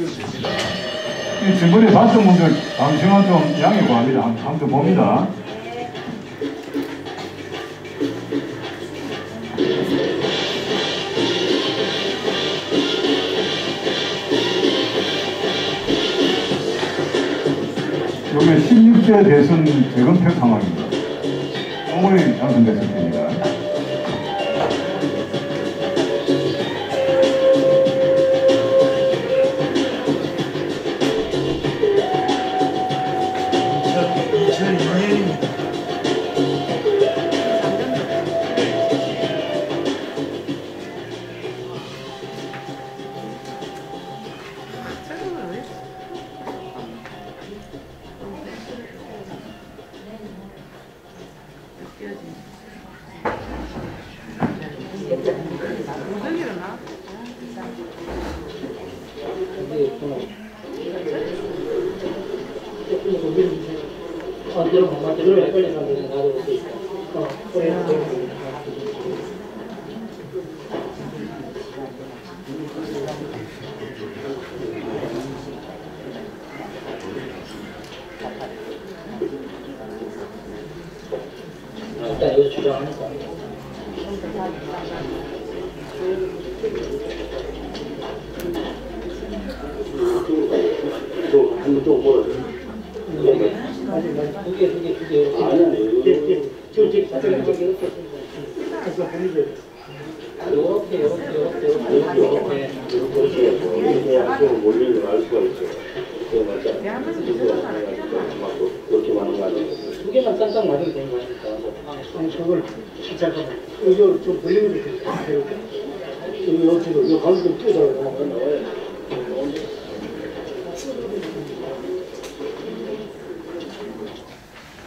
됩니다. 이 지금번에 봤던 분들 잠시만 좀 양해 구합니다. 한번 봅니다. 이게 16대 대선 재검표 상황입니다. 노무현 당선됐을 때입니다. 일단 이거 주장하니까. 한쪽 보여. 두 개. 아니, 이렇게 몰리는 알 수가 있죠. 그렇게 많은 거 아니에요. 두 개만 쌍쌍 맞으면 되는 거 아닙니까? 아니 저걸 시작하면 이거 좀 벌리면 되겠어요. 이거 가운데 좀 뜯어서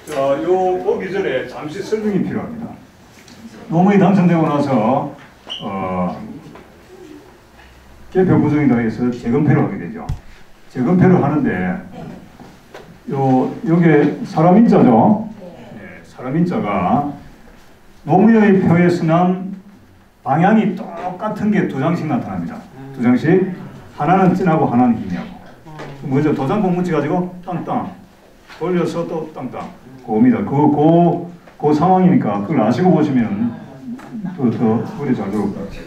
자, 요 보기 전에 잠시 설명이 필요합니다. 노무현이 당선되고 나서 개표 부정이다 해서 재검표를 하게 되죠. 재검표를 하는데 요게 사람 인자죠. 네, 사람 인자가 노무현의 표에서는 방향이 똑같은 게 두 장씩 나타납니다. 두 장씩. 하나는 진하고 하나는 희미하고. 먼저 도장공 묻혀가지고 땅땅 돌려서 또 땅땅. 그겁니다. 그 상황이니까 그걸 아시고 보시면 더 머리 잘 들어올 것 같아요.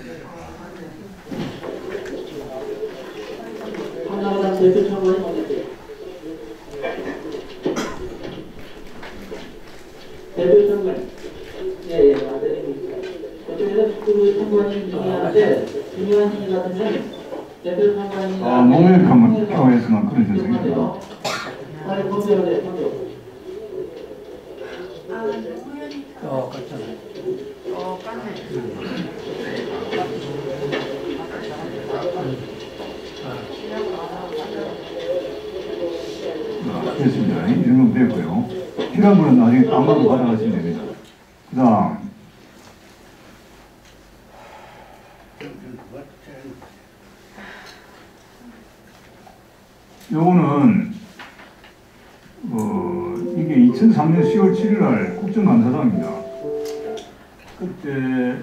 하나하나 대표 참고해 보겠습니다. 대표 참관. 예, 맞아요. 그쪽에서 그 참관인 중요한데 중요한 일 같으면 대표 참관인. 노무현 표에서만 그런 현상입니다. 아니 검색을 해, 검색. 깜짝이야. 됐습니다. 이 정도 됐고요. 필요한 분은 나중에 다운로드 받아가시면 됩니다. 그 다음 요거는 이게 2003년 10월 7일 날 국정감사장입니다. 그때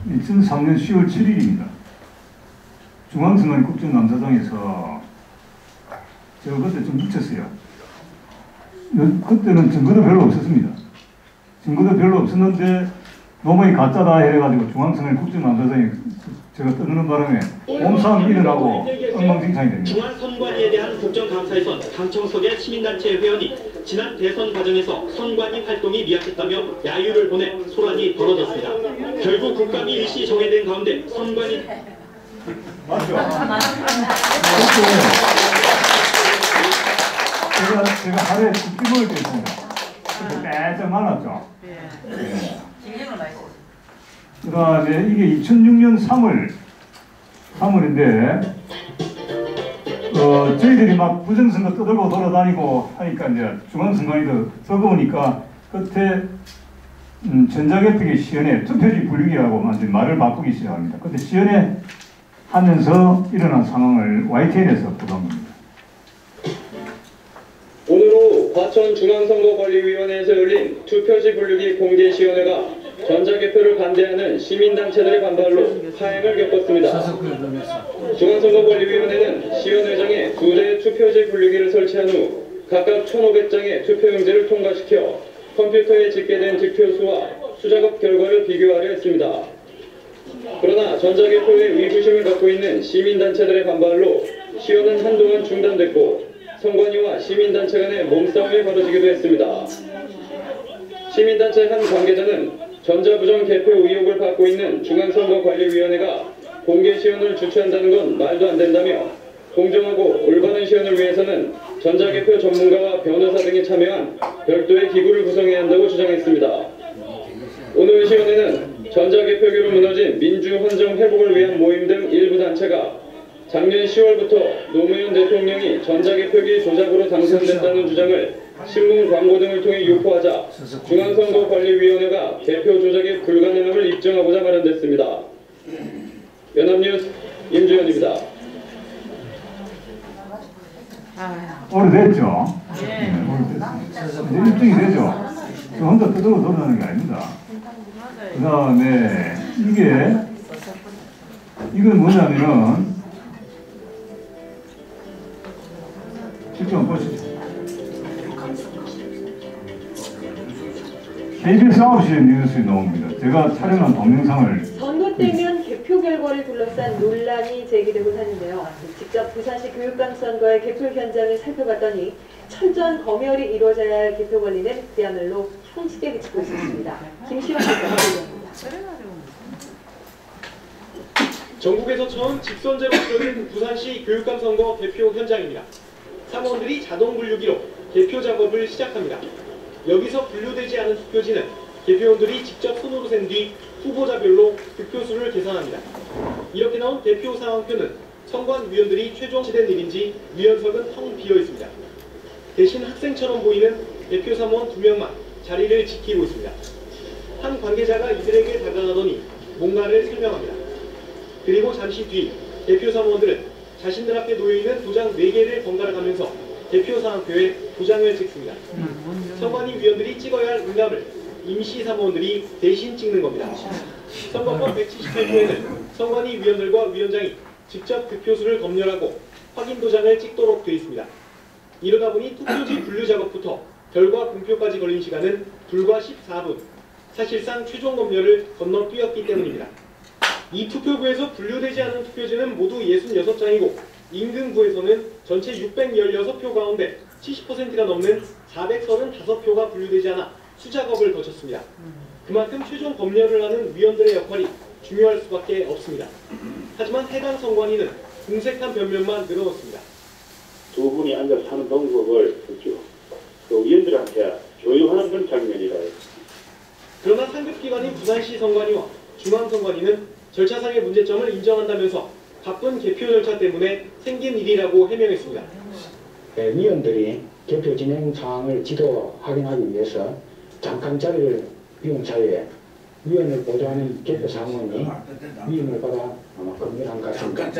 (2003년 10월 7일입니다) 중앙선관 국정감사장에서 제가 그때 좀 묻혔어요. 그때는 증거도 별로 없었습니다. 증거도 별로 없었는데 노무현이 가짜다 해가지고 중앙선관 국정감사장에 제가 떠드는 바람에 옴싸움이 일어나고 엉망진창이 됩니다. 중앙선관위에 대한 국정감사에선 강청석의 시민단체 회원이 지난 대선 과정에서 선관위 활동이 미약했다며 야유를 보내 소란이 벌어졌습니다. 결국 국감이 일시 정해된 가운데 선관위 맞죠? 제가 하루에 10끼를 뺐습니다. 그때 빼짝 많았죠? 네. 그 다음에 이게 2006년 3월인데 저희들이 막 부정선거 떠들고 돌아다니고 하니까 이제 중앙선관위도 적어오니까 끝에 전자개표기 시연회 투표지 분류기라고 말을 바꾸기 시작합니다. 그때 시연회 하면서 일어난 상황을 YTN에서 보도한 겁니다. 오늘 대선 중앙선거관리위원회에서 열린 투표지 분류기 공개시연회가 전자개표를 반대하는 시민단체들의 반발로 파행을 겪었습니다. 중앙선거관리위원회는 시연회장에 2대의 투표지 분류기를 설치한 후 각각 1,500장의 투표용지를 통과시켜 컴퓨터에 집계된 득표수와 수작업 결과를 비교하려 했습니다. 그러나 전자개표에 위부심을 갖고 있는 시민단체들의 반발로 시연은 한동안 중단됐고 선관위와 시민단체 간의 몸싸움이 벌어지기도 했습니다. 시민단체 한 관계자는 전자부정 개표 의혹을 받고 있는 중앙선거관리위원회가 공개시연을 주최한다는 건 말도 안 된다며 공정하고 올바른 시연을 위해서는 전자개표 전문가와 변호사 등이 참여한 별도의 기구를 구성해야 한다고 주장했습니다. 오늘 시연회는 전자개표기로 무너진 민주헌정 회복을 위한 모임 등 일부 단체가 작년 10월부터 노무현 대통령이 전자개표기 조작으로 당선됐다는 주장을 신문 광고 등을 통해 유포하자 중앙선거관리위원회가 개표 조작의 불가능함을 입증하고자 마련됐습니다. 연합뉴스 임주현입니다. 오래됐죠? 네, 오래됐어요. 이제 입증이 되죠? 저 혼자 뜯어 돌아가는 게 아닙니다. 그 다음에 이건 뭐냐면은 직접 한번 보시죠. KBS 9시 뉴스에 나옵니다. 제가 촬영한 동영상을 선거 때면 개표 결과를 둘러싼 논란이 제기되고 하는데요. 직접 부산시 교육감 선거의 개표 현장을 살펴봤더니 철저한 검열이 이루어져야 할 개표 관리는 그야말로 형식에 그치고 있습니다. 김시환 기자가 보도합니다. 전국에서 처음 직선제로 치러진 부산시 교육감 선거 개표 현장입니다. 사무원들이 자동 분류기로 개표 작업을 시작합니다. 여기서 분류되지 않은 투표지는 개표원들이 직접 손으로 센 뒤 후보자별로 득표수를 계산합니다. 이렇게 나온 대표 상황표는 선관위원들이 최종 지된 일인지 위원석은 텅 비어 있습니다. 대신 학생처럼 보이는 대표 사무원 2명만 자리를 지키고 있습니다. 한 관계자가 이들에게 다가가더니 뭔가를 설명합니다. 그리고 잠시 뒤 대표 사무원들은 자신들 앞에 놓여있는 도장 4개를 번갈아 가면서 대표 상황표에 도장을 찍습니다. 선관위 위원들이 찍어야 할 응답을 임시 사무원들이 대신 찍는 겁니다. 선거법 178조에는 선관위 위원들과 위원장이 직접 득표수를 검열하고 확인 도장을 찍도록 되어 있습니다. 이러다 보니 투표지 분류 작업부터 결과 공표까지 걸린 시간은 불과 14분. 사실상 최종 검열을 건너뛰었기 때문입니다. 이 투표구에서 분류되지 않은 투표지는 모두 66장이고 인근구에서는 전체 616표 가운데 70%가 넘는 435표가 분류되지 않아 수작업을 거쳤습니다. 그만큼 최종 검열을 하는 위원들의 역할이 중요할 수밖에 없습니다. 하지만 해당 선관위는 궁색한 변명만 늘어놓습니다. 두 분이 앉아서 하는 방법을 그 위원들한테 교육하는 그런 장면이라. 그러나 상급기관인 부산시 선관위와 중앙선관위는 절차상의 문제점을 인정한다면서 바쁜 개표 절차 때문에 생긴 일이라고 해명했습니다. 위원들이 개표 진행 상황을 지도 확인하기 위해서 잠깐 자리를 비운 사이에 위원을 보좌하는 개표 사무원이 위임을 받아 검열한 것 같습니다.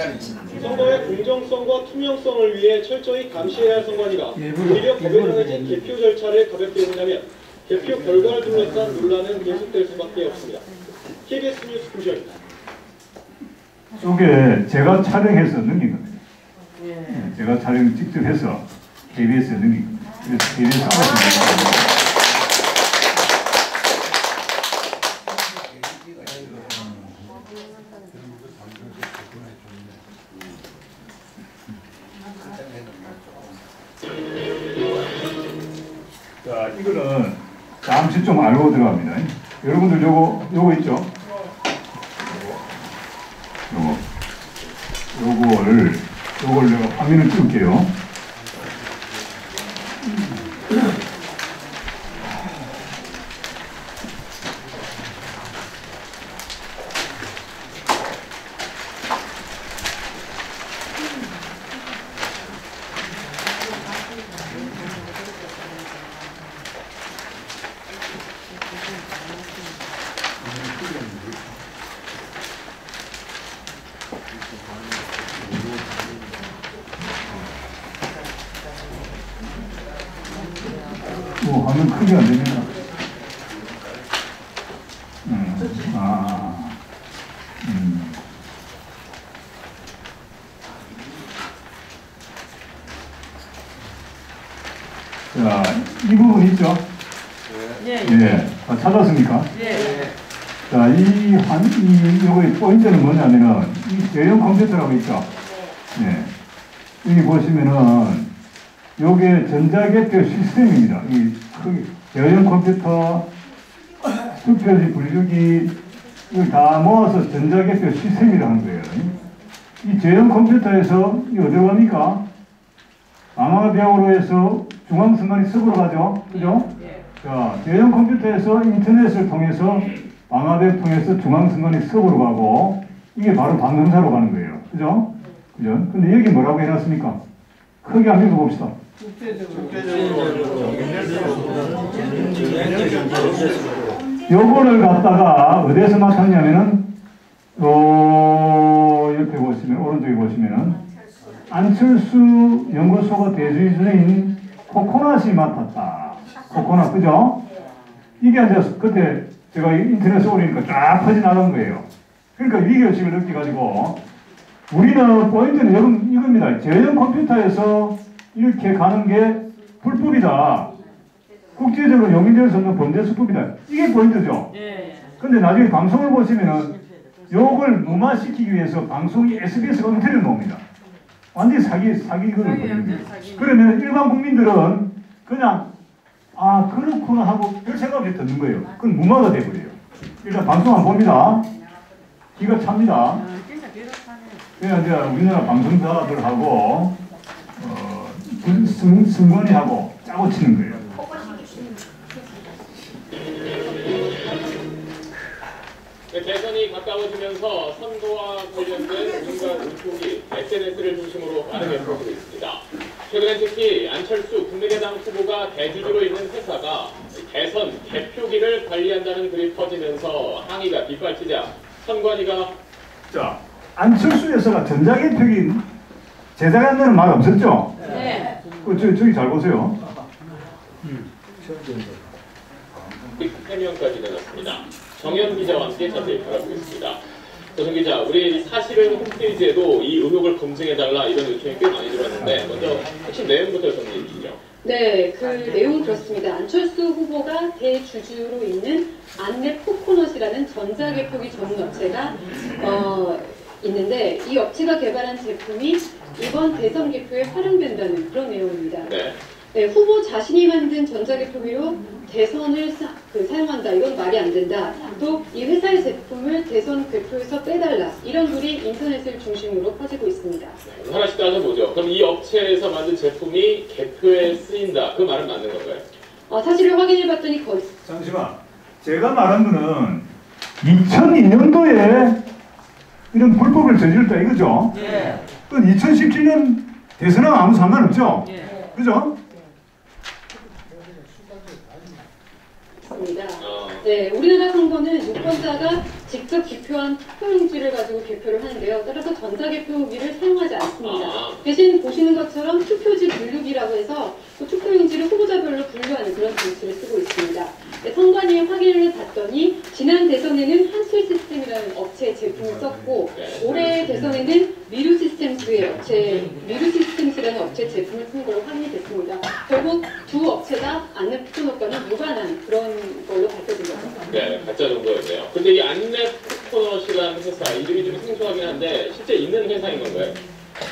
선거의 공정성과 투명성을 위해 철저히 감시해야 할 선관위가 오히려 법에 정해진 개표 절차를 가볍게 보자면 개표 결과를 둘러싼 논란은 계속될 수밖에 없습니다. KBS 뉴스 김시현입니다. 이게 제가 촬영해서 넘긴 겁니다. 제가 촬영 직접 해서 KBS에 넘긴 겁니다. 그래서 KBS 알았습니다. 자, 이거는 잠시 좀 알고 들어갑니다. 여러분들 요거 있죠? 요걸 내가 화면을 찍을게요. 화면 크게 안 됩니다. 자, 이 부분 있죠? 예. 다 찾았습니까? 자, 요거의 포인트는 뭐냐면은, 이 대형 컴퓨터라고 있죠? 예. 여기 보시면은, 요게 전자개표 시스템입니다. 이 대형 컴퓨터, 투표지, 분류기, 이걸 다 모아서 전자개표 시스템이라는 거예요. 이 대형 컴퓨터에서, 이 어디로 갑니까? 방화벽으로 해서 중앙선관위 섭으로 가죠? 그죠? 자, 대형 컴퓨터에서 인터넷을 통해서 방화벽 통해서 중앙선관위 섭으로 가고, 이게 바로 방송사로 가는 거예요. 그죠? 그죠? 근데 여기 뭐라고 해놨습니까? 크게 한번 읽어봅시다. 요거를 갖다가 어디에서 맡았냐면은, 옆에 보시면, 오른쪽에 보시면은, 안철수 연구소가 대주의 중인 코코넛이 맡았다. 코코넛, 그죠? 이게 이제 그때 제가 인터넷에 올리니까 쫙 퍼져나간 거예요. 그러니까 위기의식을 느껴가지고, 우리는 포인트는 이겁니다. 대형 컴퓨터에서 이렇게 가는 게 불법이다. 국제적으로 용인될 수 없는 범죄 수법이다. 이게 포인트죠. 근데 나중에 방송을 보시면은 요걸 무마시키기 위해서 방송이 SBS가 은퇴를 놓습니다. 완전히 사기거든요. 그러면 일반 국민들은 그냥 아 그렇구나 하고 별 생각 없이 듣는 거예요. 그건 무마가 돼버려요. 일단 방송 안 봅니다. 기가 찹니다. 그냥 이제 우리나라 방송사들하고 승관이하고 짜고 치는 거예요. 대선이 가까워지면서 선거와 관련된 온갖 의혹이 SNS를 중심으로 빠르게 퍼지고 있습니다. 최근엔 특히 안철수 국민의당 후보가 대주주로 있는 회사가 대선 개표기를 관리한다는 글이 퍼지면서 항의가 빗발치자 선관위가 자, 안철수 여사가 전자개표기 제작한다는 말 없었죠? 네. 저기 잘 보세요. 해명까지 내놨습니다. 정현 기자와 함께 자세히 알아보겠습니다. 조선 기자, 우리 사실은 홈페이지에도 이 의혹을 검증해달라 이런 요청이 꽤 많이 들어왔는데 먼저 핵심 내용부터 정리해 주시죠. 네, 그 내용은 그렇습니다. 안철수 후보가 대주주로 있는 안랩 코코넛이라는 전자개표기 전문 업체가 있는데 이 업체가 개발한 제품이 이번 대선 개표에 활용된다는 그런 내용입니다. 네, 후보 자신이 만든 전자개표기로 대선을 사용한다. 이건 말이 안 된다. 또 이 회사의 제품을 대선 개표에서 빼달라. 이런 글이 인터넷을 중심으로 퍼지고 있습니다. 하나씩 따져보죠. 그럼 이 업체에서 만든 제품이 개표에 쓰인다. 그 말은 맞는 건가요? 사실을 확인해봤더니 잠시만. 제가 말한 거는 2002년도에 이런 불법을 저질렀다 이거죠? 예. 그 2017년 대선하고 아무 상관없죠? 예. 그죠? 네, 우리나라 선거는 유권자가 직접 기표한 투표용지를 가지고 개표를 하는데요. 따라서 전자개표기를 사용하지 않습니다. 대신 보시는 것처럼 투표지 분류기라고 해서 그 투표용지를 후보자별로 분류하는 그런 장치를 쓰고 있습니다. 네, 선관위에 확인을 받더니 지난 대선에는 한술 시스템이라는 업체의 제품을 썼고 올해 대선에는 미루 시스템스라는 업체 제품을 쓴 걸로 확인이 됐습니다. 결국 두 업체가 안랩 코코넛과는 무관한 그런 걸로 밝혀진 거죠. 네, 가짜 정보였네요. 근데 이 안랩 코코넛이라는 회사 이름이 좀 생소하긴 한데 실제 있는 회사인 건가요?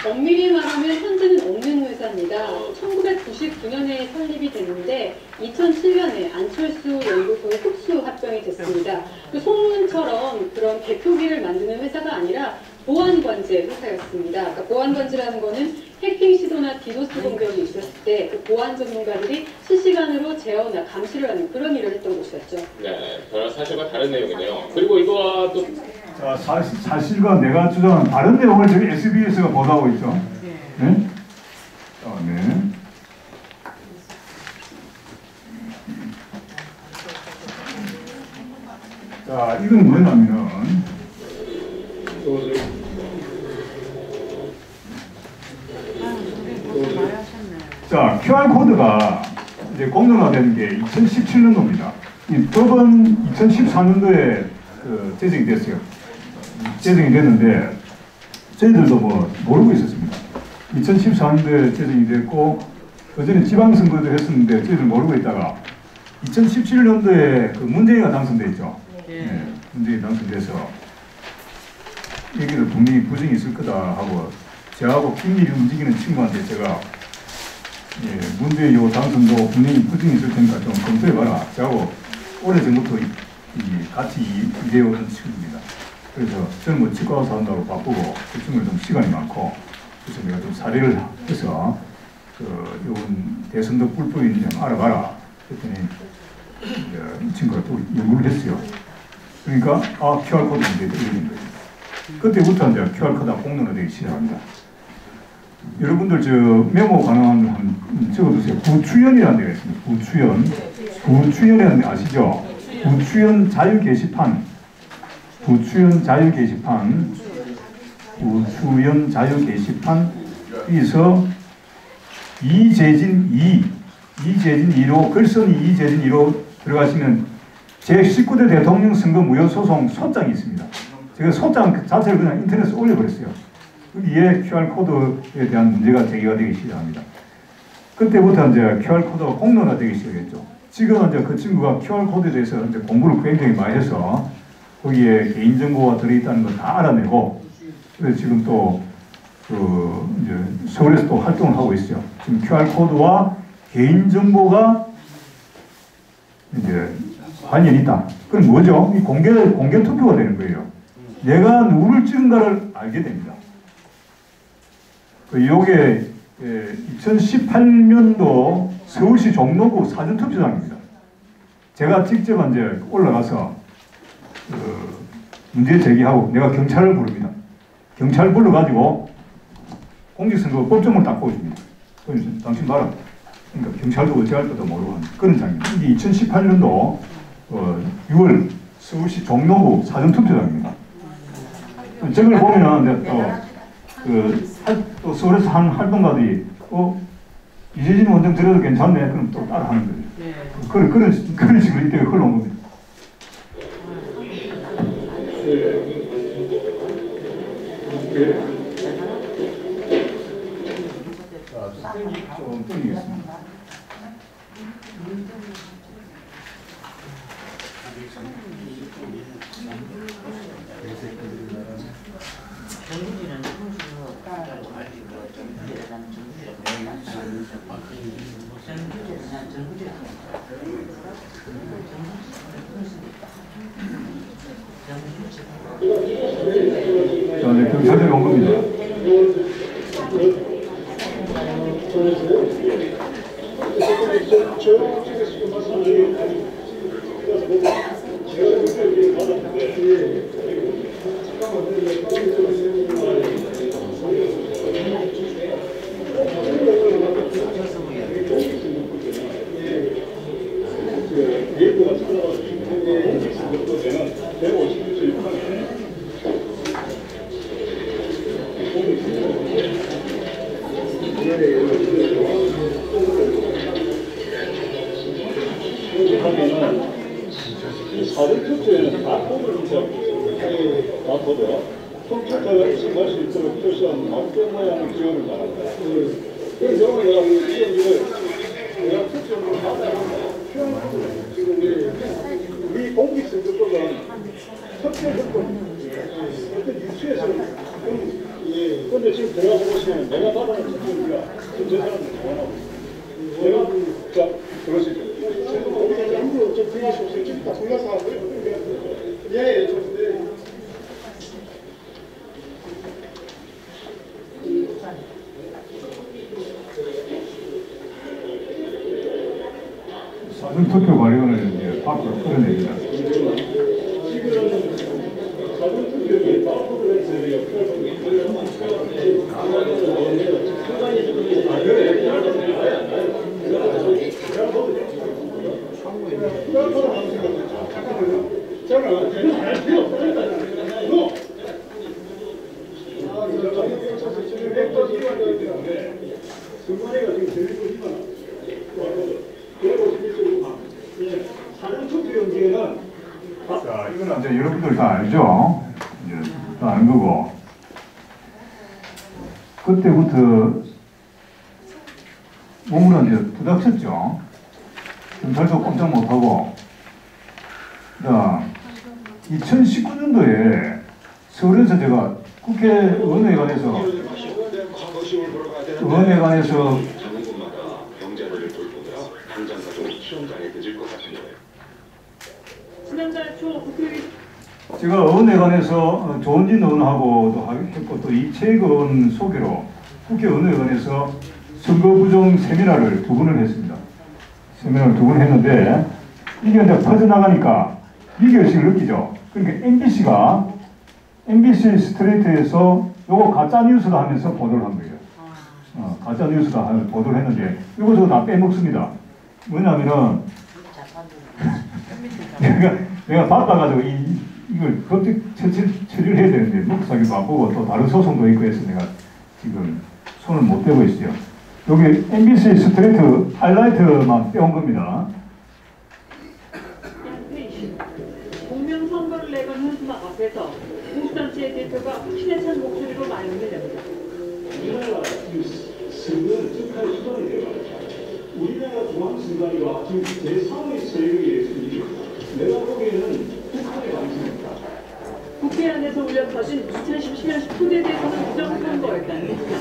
엄밀히 말하면 현재는 없는 회사입니다. 1999년에 설립이 됐는데 2007년에 안철수 연구소에 흡수 합병이 됐습니다. 그 소문처럼 그런 개표기를 만드는 회사가 아니라 보안관제 회사였습니다. 그러니까 보안관제라는 거는 해킹 시도나 디도스 공격이 있었을 때 그 보안 전문가들이 실시간으로 제어나 감시를 하는 그런 일을 했던 곳이었죠. 네, 저랑 사실과 다른 내용이네요. 그리고 이거와 또 자, 사실과 내가 주장한 다른 내용을 저기 SBS가 보도하고 있죠. 네? 네? 자, 이건 뭐냐면은 자, QR코드가 이제 공론화된 게 2017년도입니다. 이 법은 2014년도에 제정이 됐어요. 제정이 됐는데 저희들도 뭐 모르고 있었습니다. 2014년도에 제정이 됐고 그전에 지방선거도 했었는데 저희들 모르고 있다가 2017년도에 그 문재인가 당선됐죠. 네, 문재인이 당선돼서 여기도 분명히 부정이 있을 거다 하고 저하고 긴밀히 움직이는 친구한테 제가 문재인 요 당선도 분명히 부정이 있을 테니까 좀 검토해봐라. 저하고 오래전부터 같이 일해오는 친구입니다. 그래서 저는 뭐 치과의사 한다고 바쁘고 그 친구는 좀 시간이 많고 그래서 내가 좀 사례를 해서 이번 대선도 뿔뿔이 좀 알아봐라. 그랬더니 이 친구가 또 연구를 했어요. 그러니까 QR코드 문제 이런 거예요. 그때부터 이제 QR코드가 공론화되기 시작합니다. 여러분들 저 메모 가능한 한 적어두세요. 구추연이라는 데가 있습니다. 구추연이라는 데 아시죠? 구추연 자유 게시판. 구추연 자유 게시판. 구추연 자유 게시판. 여기서 이재진 2로 글쓴이 이재진 2로 들어가시면 제19대 대통령 선거 무효 소송 소장이 있습니다. 제가 소장 자체를 그냥 인터넷에 올려버렸어요. 이에 QR코드에 대한 문제가 제기가 되기 시작합니다. 그때부터 이제 QR코드가 공론화되기 시작했죠. 지금은 이제 그 친구가 QR코드에 대해서 이제 공부를 굉장히 많이 해서 거기에 개인정보가 들어있다는 걸 다 알아내고, 그래서 지금 또 이제 서울에서 또 활동을 하고 있어요. 지금 QR코드와 개인정보가 이제 관련이 있다. 그럼 뭐죠? 이 공개 투표가 되는 거예요. 내가 누구를 찍은가를 알게 됩니다. 이게 2018년도 서울시 종로구 사전투표장입니다. 제가 직접 이제 올라가서 문제 제기하고 내가 경찰을 부릅니다. 경찰을 불러가지고 공직선거 법정을 딱 보여줍니다. 당신 봐라. 그러니까 경찰도 어찌할 것도 모르고 하는 그런 장입니다. 이게 2018년도 6월 서울시 종로구 사전투표장입니다. 저걸 보면은 또 서울에서 한 활동가들이 이재진 원장 들어도 괜찮네. 그럼 또 따라 하는 거예요. 그런 식으로 이때 흘러온 겁니다. 좀 끊이겠습니다. 자, 네, 경찰들이 온 겁니다. 사전투표에는 바코드를 바코드 컴퓨터가 인식할 수 있도록 표시한 막대 모양의 기호를 말합니다. 그 경우에 내가 투표를 받아야 지금 우리 공직선거법은 선택 조건 어떤 유치에서는 근데 지금 들어가 보시면 내가 받아는 투표가 지금 저 사람들 좋아하고 내가 자 그러시죠. 좀 드리십시오. 지금 다 골라서 하고요. 예, 좋습니다. 사전투표 관련을 이제 밖으로 끌어내기다. 승관이가 지금 들리고 있잖아. 이제 여러분들 다 알죠? 이제 다 아는 거고. 그때부터 몸으로 이제 부닥쳤죠. 경찰도 꼼짝 못하고. 자, 2019년도에 서울에서 제가 국회의원에 관해서 장군마다 병자들을 돌보며 당장 가족이 수영장에 늦을 것 같은 거예요. 지난달 초 국회의 제가 의원에 관해서 조은진 의원하고도 했고 또 이채익 의원 소개로 국회의원에 관해서 선거부정 세미나를 2번을 했습니다. 세미나를 2번 했는데 이게 이제 퍼져나가니까 위기의식을 느끼죠. 그러니까 MBC 스트레이트에서 요거 가짜뉴스다 하면서 보도를 한 거예요. 가짜뉴스다 하면서 보도를 했는데 이거 저거 다 빼먹습니다. 뭐냐면은 내가 바빠가지고 이걸 그때 처리를 해야 되는데 목사기 바쁘고 또 다른 소송도 있고 해서 내가 지금 손을 못 대고 있어요. 여기 MBC 스트레이트 하이라이트만 빼온 겁니다. 공명선거를 내건 현수막 앞에서 공수단체의 대표가 확신에 찬 목소리로 말문을 냅니다. 우리나라 선거는 즉할 수단이 되어 우리나라 중앙선관위가 지금 제3의 세력에 의해서 내가 보기에는 북한의 관심입니다. 국회 안에서 울려 퍼진 2017년 10대 대선은 부정선거였다는 겁니다.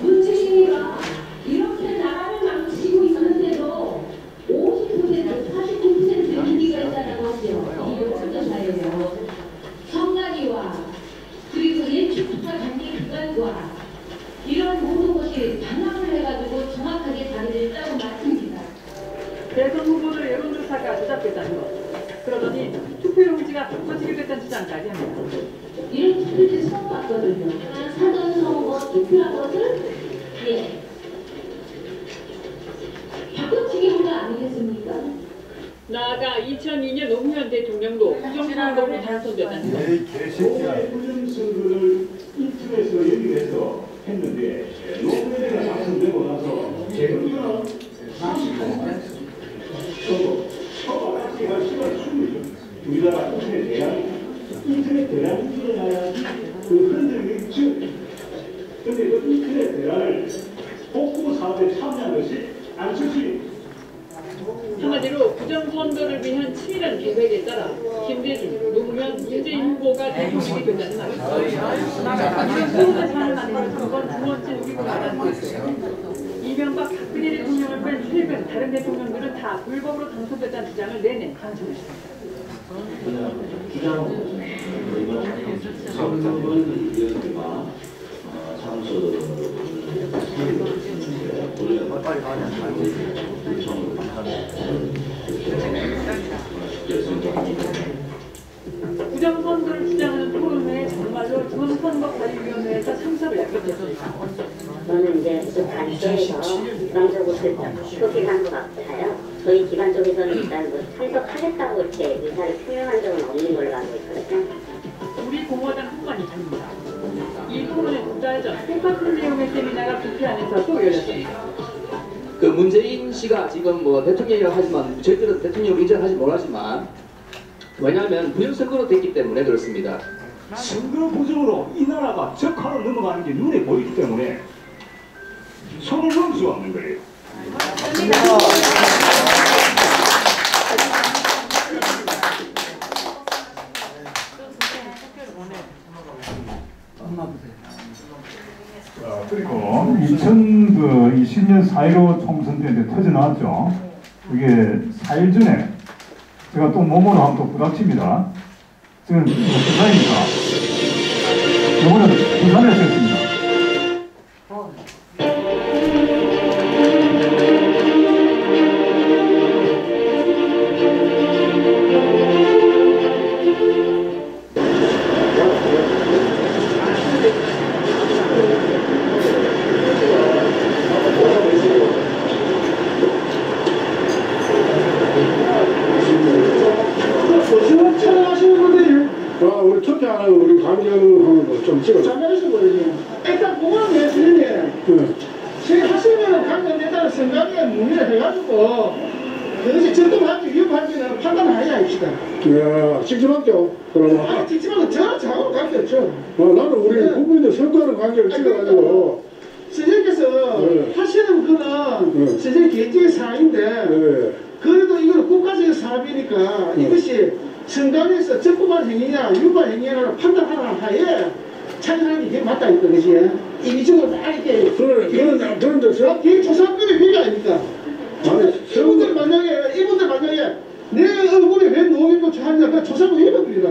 문재인이가 이렇게 나라를 망치고 있는데도 50%, 49% 인기가 있다는 거죠. 이게 어떤 사회예요? 선관위와 그리고 예측국가 단계 기관과 이런 모든 것이 단합을 해가지고 정확하게 자리를 짜고 맞습니다. 대선 후보들 여론조사가 조작됐다는 것. 그러더니 투표용지가 바꿔지게 됐다는 주장까지 합니다. 이런 투표지 처음 봤거든요. 사전선거 투표한 것을 바꿔치기 한 거 아니겠습니까? 나아가 2002년 노무현 대통령도 부정선거로 당선됐다는 것. 올해 부정선거를 인터넷으로 연결해서 했는데 노무현이가 당선되고 나서 재선거는 30%. 처가치가 시간 20년. 우리나라 인터넷 대란이 일어나야지 그 흔들림이 있죠. 근데 그 인터넷 대란을 복구 사업에 참여한 것이 안철수입니다. 한마디로 부정선거를 위한 치밀한 계획에 따라 김대중, 노무현, 문재인 후보가 대통령이 된다는 말입니다. 이런 새로운 사안을 만드는 건 두번째 우리고 말하는 것이죠. 이명박 박근혜 대통령을 뺀 최근 다른 대통령들은 다 불법으로 당선됐다는 주장을 내내 강조했습니다. 부정선거를 주장하는 토론회에 정말로 중앙선거관리위원회에서 참석을 약속했습니다. 저는 이제 그 단체에서 기관적으로 표기한 것 같아요. 저희 기관 쪽에서는 일단 뭐 참석하겠다고 이렇게 의사를 표명한 적은 없는 걸로 알고 있거든요. 우리 공화당 후보는 아닙니다. 이 토론회 두 달 전 똑같은 내용의 세미나가 국회 안에서 또 열렸습니다. 그 문재인 씨가 지금 뭐 대통령이라고 하지만 저희들은 대통령을 인정하지 못하지만 왜냐하면 부정선거로 됐기 때문에 그렇습니다. 선거 부정으로 이 나라가 적화로 넘어가는 게 눈에 보이기 때문에 손을 놓을 수가 없는 거예요. 그리고 2020년 4.15 총선 때 이제 터져나왔죠. 이게 4일 전에 제가 또 몸으로 한번 또 부닥칩니다. 지금 부산이니까 이번에 부산에서 했습니다. 우리 초대 안 하고 우리 강경하고 좀 찍어. 장난이신 거지. 일단 공항 내주는데 제 하시면은 강경 내다는 생각에 문의를 해가지고 그것이 전통할지 위협할지는 판단하여야 합시다. 야, 직진학교 그러면. 직지만 저랑 저하고 관계없죠. 나는 우리 국민들 선거하는 관계를 찍어가지고. 선생님께서 네. 하시는 거는 네. 선생님 개인적인 사항인데 네. 그래도 이거는 국가적인 사업이니까 이것이 선관위에서 적법한 행위냐 위반 행위냐를 판단하는 하에 차진하는 게 맞다 이거 그지? 이쪽으로 막 이렇게 그런데 개인 조사권의 위가 아닙니까? 이분들 만약에 내 얼굴에 왜 노입을 하냐 그 조사권 위반입니다.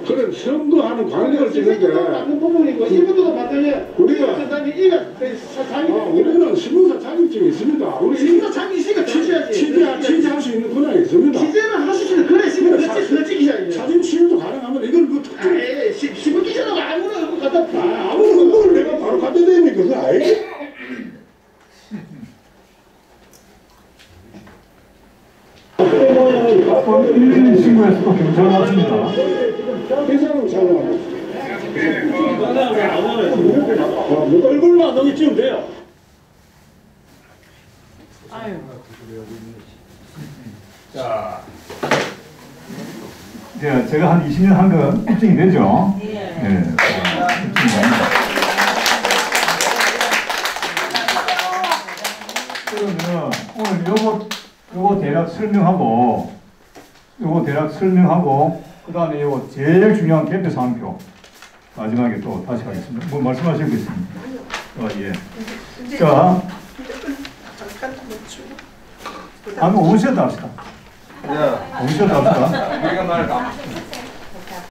그래 선거하는 관계를 선생님도 찍는데 맞는 부분이고 이분들도 만약에 우리가 사장이 우리는 신문사 자격증이 있습니다. 우리 신문사 자격이 있으니까 취재하지. 취재할 수 있는 권한이 있습니다. 취재를 하실 수 있는 그래 신문 그렇지 기자예요. 사진 취재도 가능하면 이걸 뭐 신문 기자라고 아무나 얼굴 갖다 아무나 그걸 내가 바로 갖다 대니까 그거 아니지? 사건 112 신고해서 또 경찰 왔습니다. 이 사람 잘나와. 얼굴만 너기 찍으면 돼요. 자, 이제 제가 한 20년 한 거 입증이 되죠? 네. 그러면 오늘 요거 대략 설명하고 그 다음에 요거 제일 중요한 개표 사항표 마지막에 또 다시 하겠습니다. 뭐 말씀하시고 있습니다. 예. 자, 한번 오셨다 합시다. 오셨다 합시다. 우리가 말을